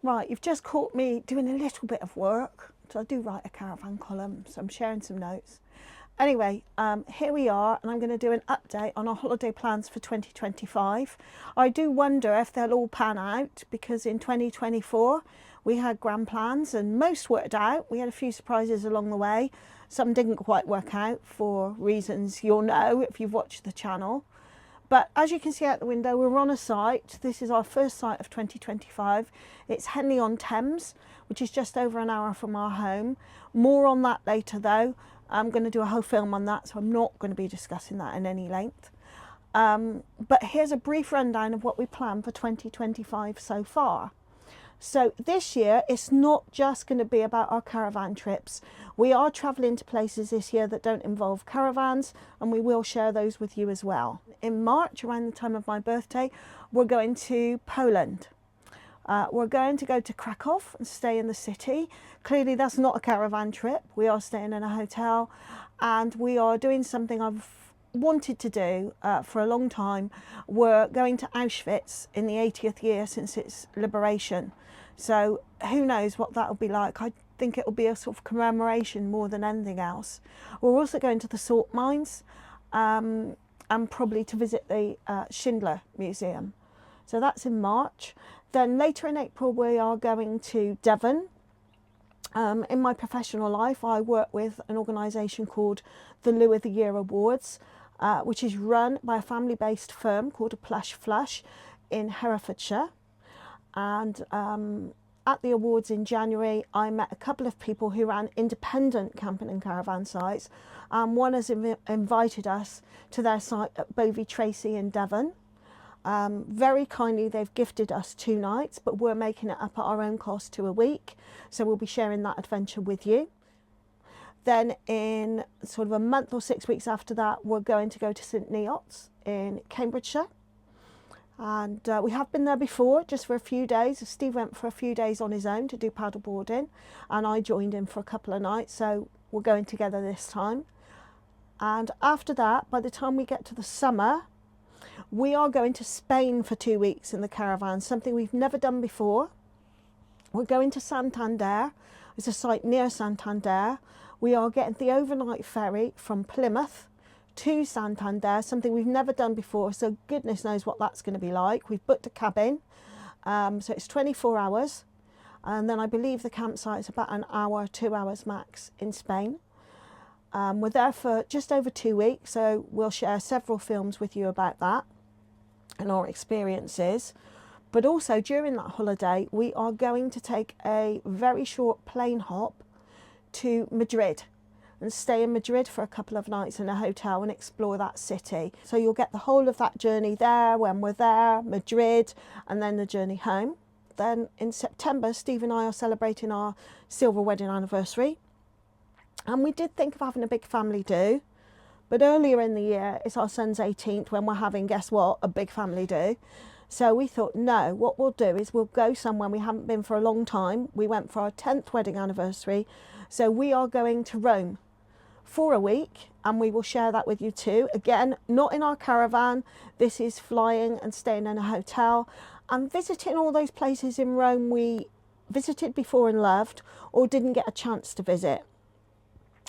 Right, you've just caught me doing a little bit of work. So I do write a caravan column, so I'm sharing some notes. Anyway, here we are, and I'm going to do an update on our holiday plans for 2025. I do wonder if they'll all pan out, because in 2024 we had grand plans and most worked out. We had a few surprises along the way. Some didn't quite work out for reasons you'll know if you've watched the channel. But as you can see out the window, we're on a site. This is our first site of 2025. It's Henley on Thames, which is just over an hour from our home. More on that later though. I'm going to do a whole film on that, so I'm not going to be discussing that in any length. But here's a brief rundown of what we plan for 2025 so far. So this year, it's not just going to be about our caravan trips. We are travelling to places this year that don't involve caravans, and we will share those with you as well. In March, around the time of my birthday, we're going to Poland. We're going to go to Krakow and stay in the city. Clearly, that's not a caravan trip. We are staying in a hotel, and we are doing something I've wanted to do for a long time. We're going to Auschwitz in the 80th year since its liberation. So who knows what that'll be like. I think it'll be a sort of commemoration more than anything else. We're also going to the salt mines and probably to visit the Schindler Museum. So that's in March. Then later in April we are going to Devon. In my professional life I work with an organisation called the Loo of the Year Awards, which is run by a family-based firm called A Plush Flush in Herefordshire. And at the awards in January, I met a couple of people who ran independent camping and caravan sites. One has invited us to their site at Bovey Tracy in Devon. Very kindly, they've gifted us 2 nights, but we're making it up at our own cost to a week. So we'll be sharing that adventure with you. Then in sort of a month or 6 weeks after that, we're going to go to St Neots in Cambridgeshire. And we have been there before, just for a few days. Steve went for a few days on his own to do paddle boarding, and I joined him for a couple of nights, so we're going together this time. And after that, by the time we get to the summer, we are going to Spain for 2 weeks in the caravan, something we've never done before. We're going to Santander. It's a site near Santander. We are getting the overnight ferry from Plymouth to Santander, something we've never done before, so goodness knows what that's going to be like. We've booked a cabin, so it's 24 hours, and then I believe the campsite is about an hour, 2 hours max in Spain. We're there for just over 2 weeks, so we'll share several films with you about that and our experiences. But also during that holiday, we are going to take a very short plane hop to Madrid and stay in Madrid for a couple of nights in a hotel and explore that city. So you'll get the whole of that journey there when we're there, Madrid, and then the journey home. Then in September, Steve and I are celebrating our silver wedding anniversary. And we did think of having a big family do, but earlier in the year, it's our son's 18th when we're having, guess what, a big family do. So we thought, no, what we'll do is we'll go somewhere we haven't been for a long time. We went for our 10th wedding anniversary. So we are going to Rome for a week, and we will share that with you too. Again, not in our caravan. This is flying and staying in a hotel and visiting all those places in Rome we visited before and loved, or didn't get a chance to visit.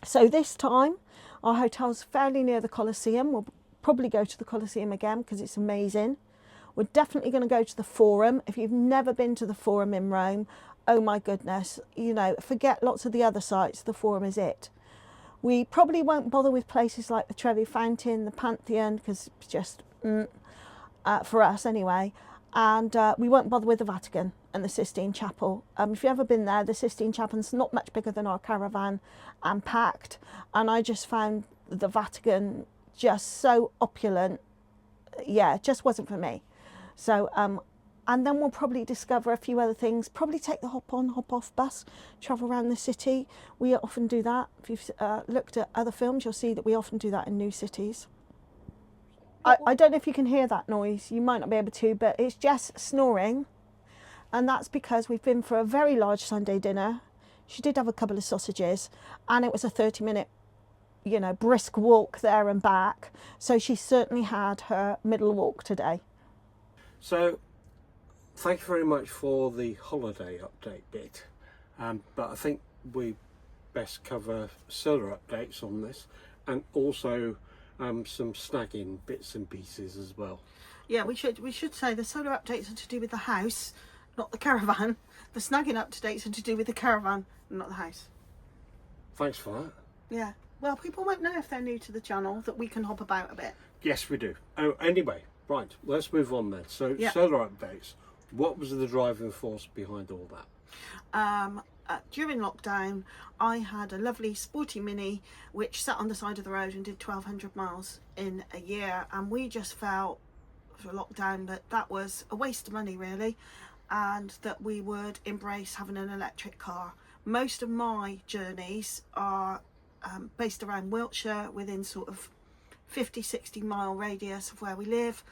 So this time our hotel's fairly near the Colosseum. We'll probably go to the Colosseum again because it's amazing. We're definitely going to go to the Forum. If you've never been to the Forum in Rome, oh my goodness, you know, forget lots of the other sites, the Forum is it. We probably won't bother with places like the Trevi Fountain, the Pantheon, because it's just, for us anyway. And we won't bother with the Vatican and the Sistine Chapel. If you've ever been there, the Sistine Chapel's not much bigger than our caravan and packed. And I just found the Vatican just so opulent. Yeah, it just wasn't for me. So, and then we'll probably discover a few other things, probably take the hop on, hop off bus, travel around the city. We often do that. If you've looked at other films, you'll see that we often do that in new cities. I don't know if you can hear that noise, you might not be able to, but it's Jess snoring. And that's because we've been for a very large Sunday dinner. She did have a couple of sausages, and it was a 30-minute, you know, brisk walk there and back. So she certainly had her middle walk today. So thank you very much for the holiday update bit, but I think we best cover solar updates on this, and also some snagging bits and pieces as well. Yeah, we should say the solar updates are to do with the house, not the caravan. The snagging updates are to do with the caravan, not the house. Thanks for that. Yeah. Well, people won't know if they're new to the channel that we can hop about a bit. Yes, we do. Oh, anyway, right, let's move on then. So, yeah. Solar updates. What was the driving force behind all that? During lockdown, I had a lovely sporty Mini which sat on the side of the road and did 1,200 miles in a year, and we just felt for lockdown that was a waste of money really, and that we would embrace having an electric car. Most of my journeys are based around Wiltshire, within sort of 50-60 mile radius of where we live.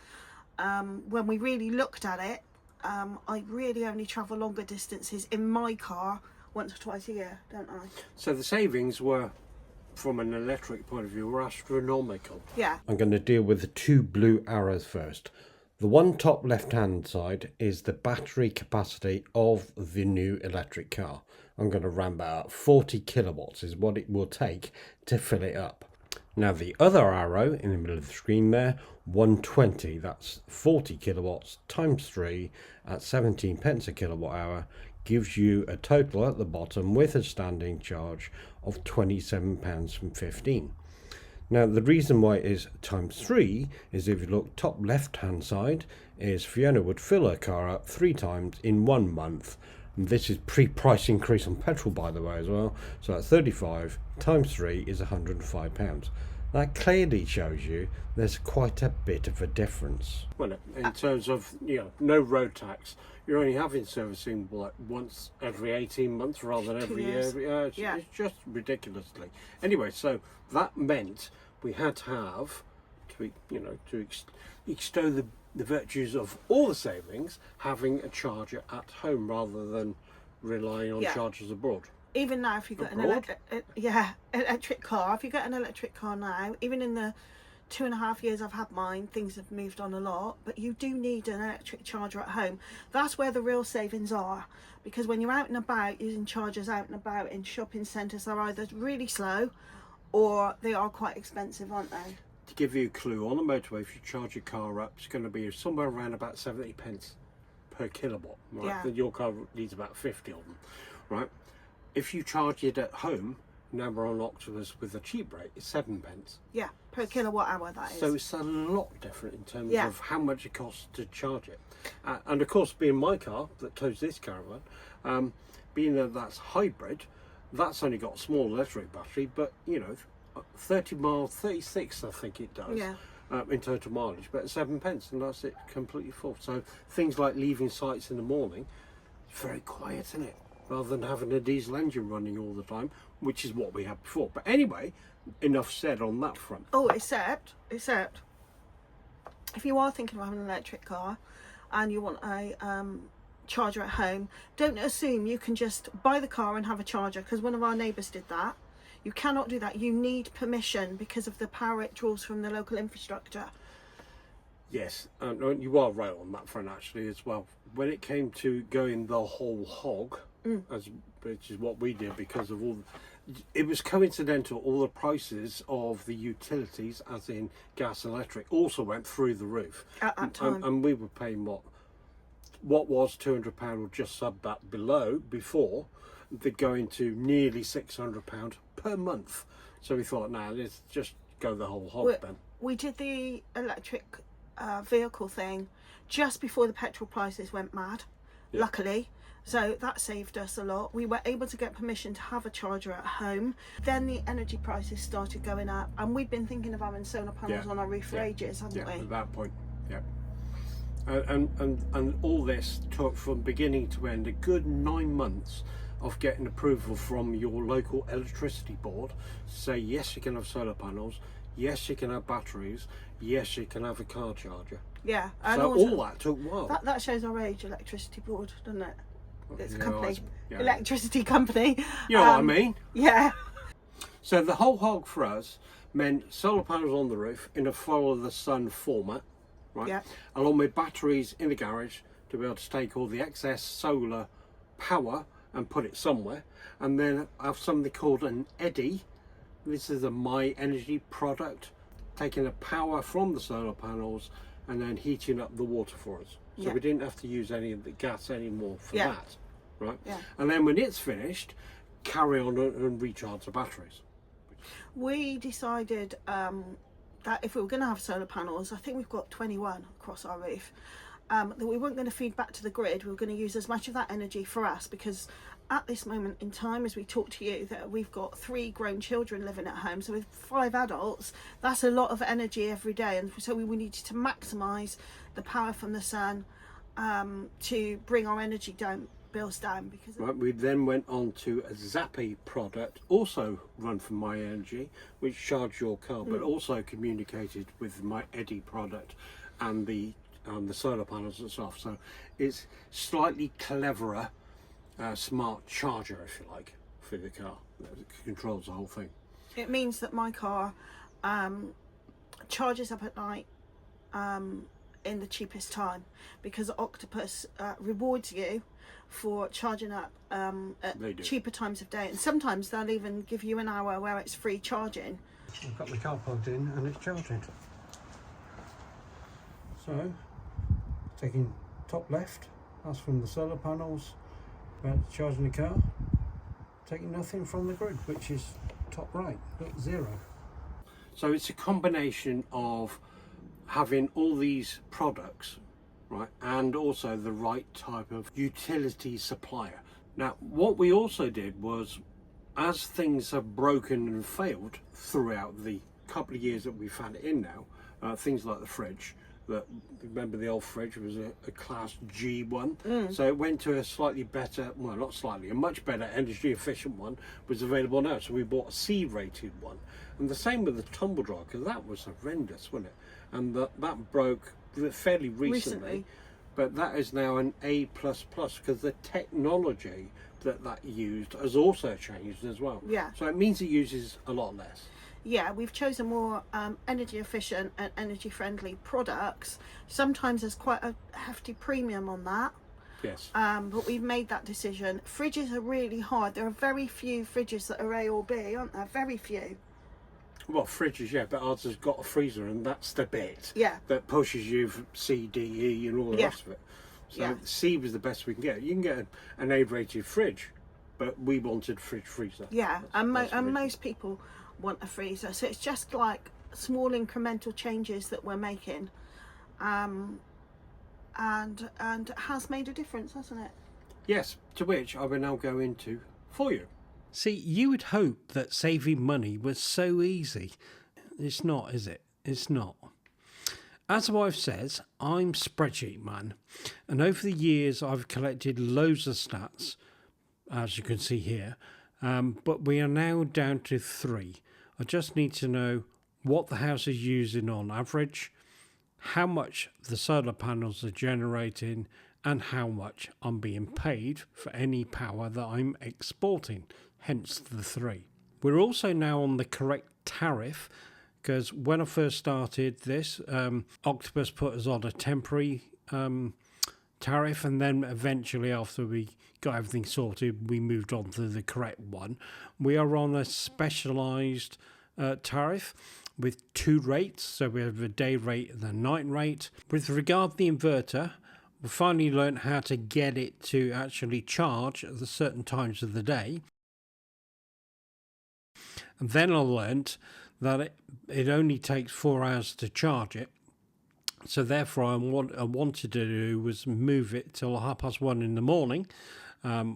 When we really looked at it, I really only travel longer distances in my car once or twice a year, don't I? So the savings were, from an electric point of view, were astronomical. Yeah. I'm going to deal with the two blue arrows first. The one top left hand side is the battery capacity of the new electric car. I'm going to round that up. 40 kilowatts is what it will take to fill it up. Now the other arrow in the middle of the screen there, 120, that's 40 kilowatts times 3 at 17 pence a kilowatt hour, gives you a total at the bottom with a standing charge of £27.15. Now the reason why it is times 3 is if you look top left hand side is Fiona would fill her car up 3 times in 1 month. And this is pre-price increase on petrol, by the way, as well. So that's 35 times 3 is £105. That clearly shows you there's quite a bit of a difference. Well, in terms of, no road tax, you're only having servicing like once every 18 months rather than every year. It's just ridiculously. Anyway, so that meant we had to have, to extol the virtues of all the savings, having a charger at home rather than relying on chargers abroad. Even now, if you got an electric car, if you get an electric car now, even in the 2.5 years I've had mine, things have moved on a lot, but you do need an electric charger at home. That's where the real savings are, because when you're out and about using chargers out and about in shopping centres, they're either really slow or they are quite expensive, aren't they? To give you a clue, on the motorway, if you charge your car up, it's going to be somewhere around about 70 pence per kilowatt, right? Yeah. Your car needs about 50 of them, right? If you charge it at home, now we're on Octopus with a cheap rate, it's 7 pence. Yeah, per kilowatt hour, that is. So it's a lot different in terms of how much it costs to charge it. And of course, being my car that tows this caravan, being that that's hybrid, that's only got a small electric battery, but 30 miles, 36 I think it does, in total mileage, but 7 pence, and that's it, completely full. So things like leaving sites in the morning, it's very quiet, isn't it? Rather than having a diesel engine running all the time, which is what we had before. But anyway, enough said on that front. Oh, except if you are thinking of having an electric car and you want a charger at home, don't assume you can just buy the car and have a charger, because one of our neighbours did that. You cannot do that. You need permission because of the power it draws from the local infrastructure. Yes, you are right on that front actually as well. When it came to going the whole hog, which is what we did, because of it was coincidental, all the prices of the utilities, as in gas and electric, also went through the roof at that time. And we were paying what was £200 or just sub that below before. They're going to nearly £600 per month. So we thought, let's just go the whole hog then. We did the electric vehicle thing just before the petrol prices went mad, luckily. So that saved us a lot. We were able to get permission to have a charger at home. Then the energy prices started going up, and we've been thinking of having solar panels on our roof for ages, haven't we? At that point, and all this took from beginning to end a good 9 months of getting approval from your local electricity board to say yes, you can have solar panels, yes, you can have batteries, yes, you can have a car charger. Yeah, and so also, all that took a while. That shows our age, electricity board, doesn't it? It's a Yeah, company, yeah. electricity company. You know what I mean? Yeah. So the whole hog for us meant solar panels on the roof in a follow the sun format, right? Yeah. Along with batteries in the garage to be able to take all the excess solar power and put it somewhere, and then have something called an eddy. This is a My Energy product, taking the power from the solar panels and then heating up the water for us. So we didn't have to use any of the gas anymore for that, right? And then when it's finished, carry on and recharge the batteries. We decided that if we were going to have solar panels, I think we've got 21 across our roof, that we weren't going to feed back to the grid. We were going to use as much of that energy for us, because at this moment in time, as we talk to you, that we've got 3 grown children living at home, so with 5 adults, that's a lot of energy every day, and so we needed to maximise the power from the sun to bring our energy bills down. Because we then went on to a Zappy product, also run from My Energy, which charged your car, but also communicated with My Eddy product and the solar panels and stuff. So it's slightly cleverer, smart charger, if you like, for the car. It controls the whole thing. It means that my car charges up at night in the cheapest time, because Octopus rewards you for charging up at cheaper times of day, and sometimes they'll even give you an hour where it's free charging. I've got the car plugged in and it's charging. So, taking top left, that's from the solar panels, charging the car, taking nothing from the grid, which is top right, look, 0. So it's a combination of having all these products, right, and also the right type of utility supplier. Now, what we also did was, as things have broken and failed throughout the couple of years that we've had it in now, things like the fridge, that, remember the old fridge was a class G one, so it went to a slightly better, well, not slightly, a much better energy efficient one was available now, so we bought a C rated one. And the same with the tumble dryer, because that was horrendous, wasn't it? And that broke fairly recently, but that is now an A++, because the technology that used has also changed as well. So it means it uses a lot less. We've chosen more energy efficient and energy friendly products. Sometimes there's quite a hefty premium on that. Yes. But we've made that decision. Fridges are really hard. There are very few fridges that are A or B, aren't there? Very few. Well, fridges, yeah, but ours has got a freezer, and that's the bit that pushes you from C, D, E, and all the rest of it. So C was the best we can get. You can get an A-rated fridge, but we wanted fridge freezer. And most people want a freezer, so it's just like small incremental changes that we're making, and it has made a difference, hasn't it? Yes, to which I will now go into for you. See, you would hope that saving money was so easy. It's not, is it? It's not. As my wife says, I'm spreadsheet man, and over the years I've collected loads of stats, as you can see here, but we are now down to 3. I just need to know what the house is using on average, how much the solar panels are generating, and how much I'm being paid for any power that I'm exporting, hence the 3. We're also now on the correct tariff, because when I first started this, Octopus put us on a temporary tariff, and then eventually, after we got everything sorted, we moved on to the correct one. We are on a specialised tariff with 2 rates, so we have a day rate and a night rate. With regard to the inverter, we finally learned how to get it to actually charge at the certain times of the day. And then I learned that it only takes 4 hours to charge it. So therefore, what I wanted to do was move it till 1:30 in the morning,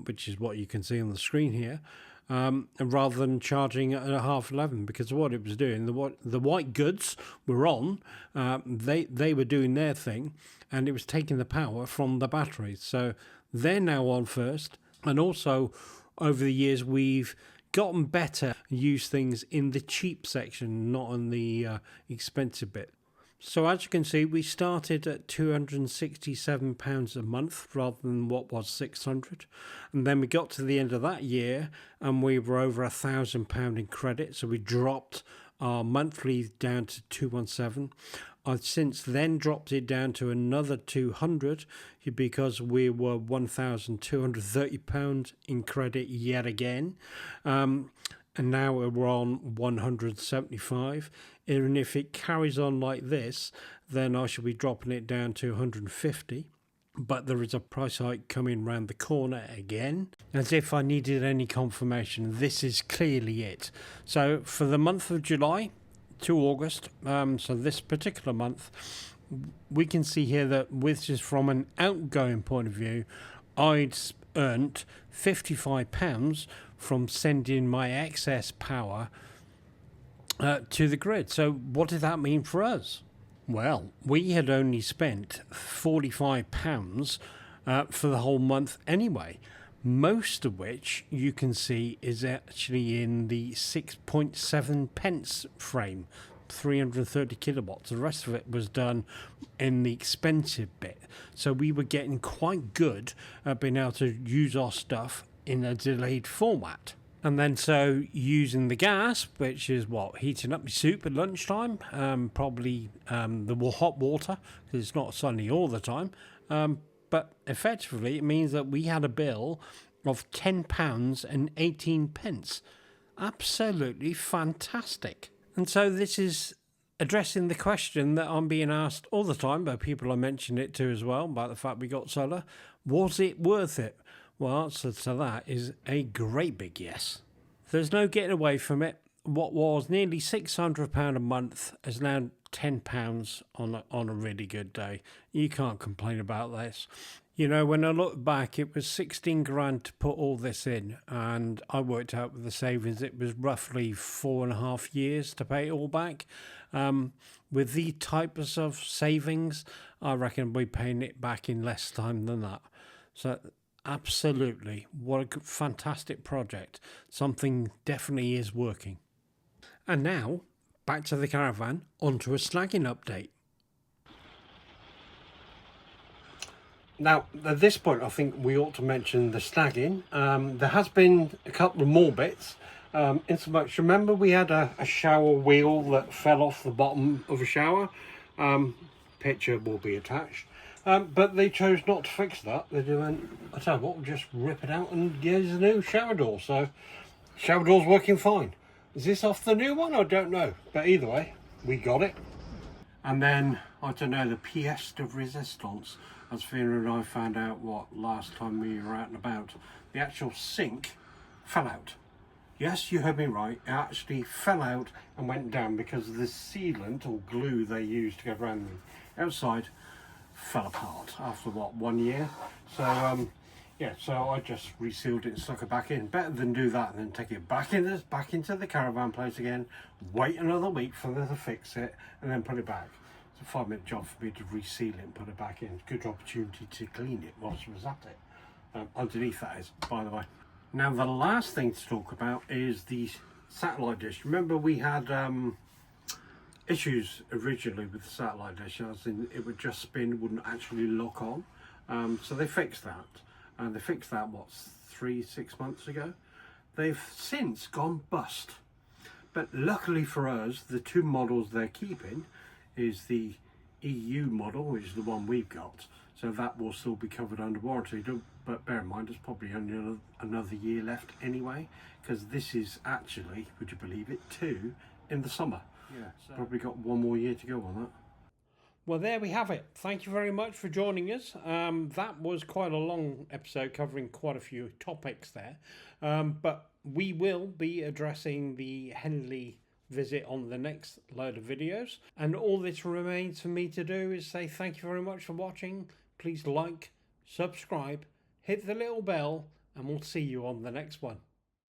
which is what you can see on the screen here, and rather than charging at 11:30, because what it was doing, the white goods were on, they were doing their thing, and it was taking the power from the batteries. So they're now on first, and also over the years we've gotten better, use things in the cheap section, not in the expensive bit. So as you can see, we started at £267 a month rather than what was £600, and then we got to the end of that year and we were over £1,000 in credit, so we dropped our monthly down to 217. I've since then dropped it down to another 200 because we were £1,230 in credit yet again. And now we're on 175. And if it carries on like this, then I shall be dropping it down to 150. But there is a price hike coming round the corner again. As if I needed any confirmation, this is clearly it. So for the month of July to August, so this particular month, we can see here that, which is from an outgoing point of view, I'd earned £55 from sending my excess power to the grid. So what did that mean for us? Well, we had only spent £45 for the whole month anyway, most of which you can see is actually in the 6.7 pence frame, 330 kilowatts. The rest of it was done in the expensive bit. So we were getting quite good at being able to use our stuff in a delayed format. And then so using the gas, which is what, heating up my soup at lunchtime, probably the hot water, because it's not sunny all the time. But effectively, it means that we had a bill of £10.18. Absolutely fantastic. And so this is addressing the question that I'm being asked all the time by people I mention it to as well, about the fact we got solar. Was it worth it? Well, answer to that is a great big yes. There's no getting away from it. What was nearly £600 a month is now £10 on a really good day. You can't complain about this. You know, when I look back, it was 16 grand to put all this in, and I worked out with the savings, it was roughly 4.5 years to pay it all back. With the types of savings, I reckon we're paying it back in less time than that. So absolutely, what a fantastic project. Something definitely is working. And now, back to the caravan, onto a snagging update. Now, at this point, I think we ought to mention the snagging. There has been a couple of more bits. In so much, remember we had a shower wheel that fell off the bottom of a shower? Picture will be attached. But they chose not to fix that. They went, I tell you what, we'll just rip it out and here's a new shower door. So, shower door's working fine. Is this off the new one? I don't know. But either way, we got it. And then, I don't know, the pièce de résistance, as Fiona and I found out last time we were out and about, the actual sink fell out. Yes, you heard me right. It actually fell out and went down because the sealant or glue they used to go around the outside fell apart after 1 year. So yeah, so I just resealed it and stuck it back in. Better than do that and then take it back into the caravan place again, wait another week for them to fix it and then put it back. It's a 5-minute job for me to reseal it and put it back in. Good opportunity to clean it whilst I was at it. Underneath that is, by the way. Now the last thing to talk about is the satellite dish. Remember we had issues originally with the satellite dish, as in it would just spin, wouldn't actually lock on. So they fixed that. And they fixed that, 3-6 months ago. They've since gone bust. But luckily for us, the two models they're keeping is the EU model, which is the one we've got. So that will still be covered under warranty. But bear in mind, there's probably only another year left anyway, because this is actually, would you believe it, 2 in the summer. Yeah, so probably got 1 more year to go on that. Well, there we have it. Thank you very much for joining us. That was quite a long episode covering quite a few topics there. But we will be addressing the Henley visit on the next load of videos. And all this remains for me to do is say thank you very much for watching. Please like, subscribe, hit the little bell, and we'll see you on the next one.